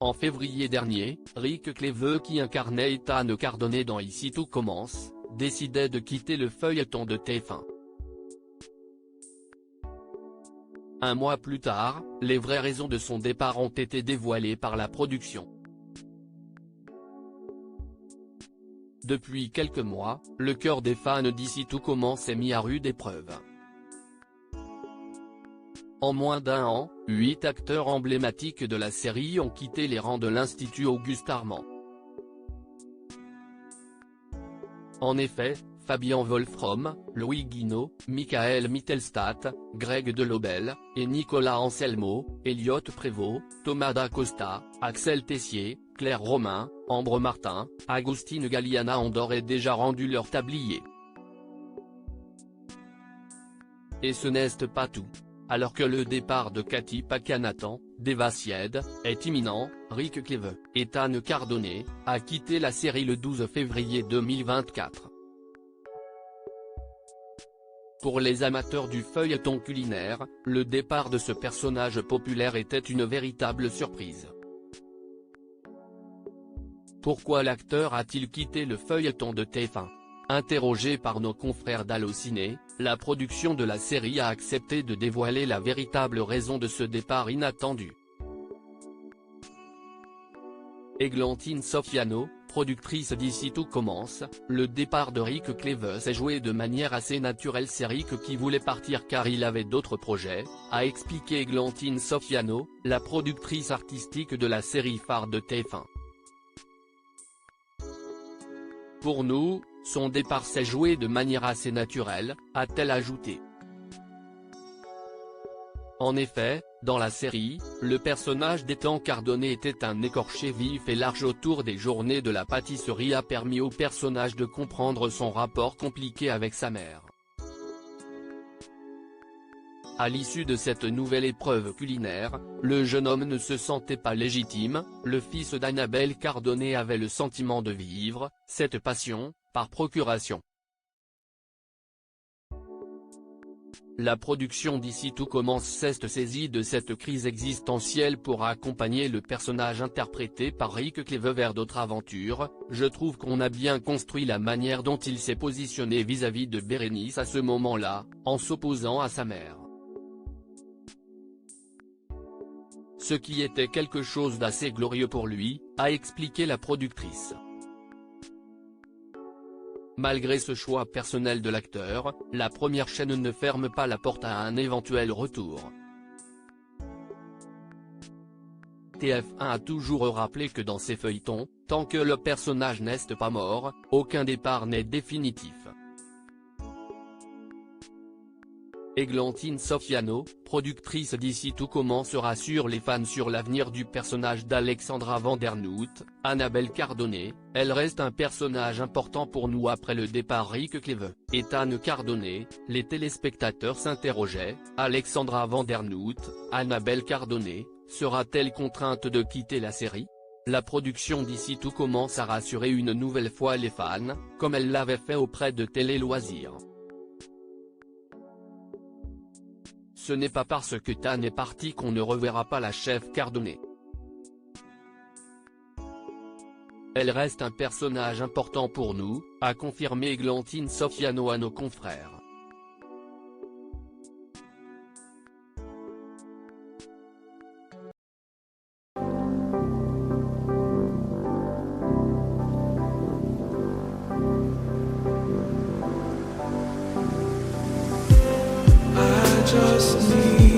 En février dernier, Rick Cleveux, qui incarnait Ethan Cardone dans Ici tout commence, décidait de quitter le feuilleton de TF1. Un mois plus tard, les vraies raisons de son départ ont été dévoilées par la production. Depuis quelques mois, le cœur des fans d'Ici tout commence est mis à rude épreuve. En moins d'un an, 8 acteurs emblématiques de la série ont quitté les rangs de l'Institut Auguste Armand. En effet, Fabian Wolfrom, Louis Guinot, Michael Mittelstadt, Greg Delobel, et Nicolas Anselmo, Elliot Prévost, Thomas Dacosta, Axel Tessier, Claire Romain, Ambre Martin, Agustine Galliana ont d'ores et déjà rendu leur tablier. Et ce n'est pas tout. Alors que le départ de Cathy Paquin-Nathan, d'Eva Sied, est imminent, Rick Cleveux, Ethan Cardone, a quitté la série le 12 février 2024. Pour les amateurs du feuilleton culinaire, le départ de ce personnage populaire était une véritable surprise. Pourquoi l'acteur a-t-il quitté le feuilleton de TF1 ? Interrogé par nos confrères d'Allociné, la production de la série a accepté de dévoiler la véritable raison de ce départ inattendu. Églantine Sofiano, productrice d'Ici tout commence, le départ de Rick Cleveux s'est joué de manière assez naturelle. C'est Rick qui voulait partir car il avait d'autres projets, a expliqué Églantine Sofiano, la productrice artistique de la série phare de TF1. Pour nous, son départ s'est joué de manière assez naturelle, a-t-elle ajouté. En effet, dans la série, le personnage d'Ethan Cardone était un écorché vif et large autour des journées de la pâtisserie a permis au personnage de comprendre son rapport compliqué avec sa mère. À l'issue de cette nouvelle épreuve culinaire, le jeune homme ne se sentait pas légitime, le fils d'Annabelle Cardone avait le sentiment de vivre cette passion, par procuration. La production d'Ici tout commence s'est saisie de cette crise existentielle pour accompagner le personnage interprété par Rick Cleveux vers d'autres aventures. Je trouve qu'on a bien construit la manière dont il s'est positionné vis-à-vis de Bérénice à ce moment-là, en s'opposant à sa mère. Ce qui était quelque chose d'assez glorieux pour lui, a expliqué la productrice. Malgré ce choix personnel de l'acteur, la première chaîne ne ferme pas la porte à un éventuel retour. TF1 a toujours rappelé que dans ses feuilletons, tant que le personnage n'est pas mort, aucun départ n'est définitif. Églantine Sofiano, productrice d'Ici tout commence, rassure les fans sur l'avenir du personnage d'Alexandra Vandernoot. Annabelle Cardone, elle reste un personnage important pour nous après le départ Rick Cleveux. Ethan Cardone, les téléspectateurs s'interrogeaient, Alexandra Vandernoot, Annabelle Cardone, sera-t-elle contrainte de quitter la série ? La production d'Ici tout commence à rassurer une nouvelle fois les fans, comme elle l'avait fait auprès de Télé Loisirs. Ce n'est pas parce que Tan est parti qu'on ne reverra pas la chef Cardone. Elle reste un personnage important pour nous, a confirmé Églantine Sofiano à nos confrères. Just need